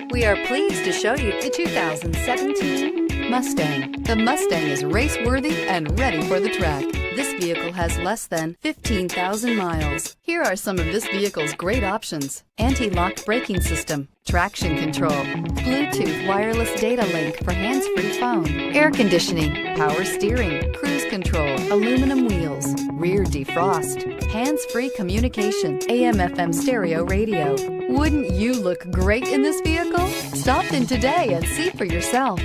We are pleased to show you the 2017 Mustang. The Mustang is race-worthy and ready for the track. This vehicle has less than 15,000 miles. Here are some of this vehicle's great options: anti-lock braking system, traction control, Bluetooth wireless data link for hands-free phone, air conditioning, power steering, cruise control, aluminum wheels, rear defrost, hands-free communication, AM/FM stereo radio. Wouldn't you look great in this vehicle? Stop in today and see for yourself.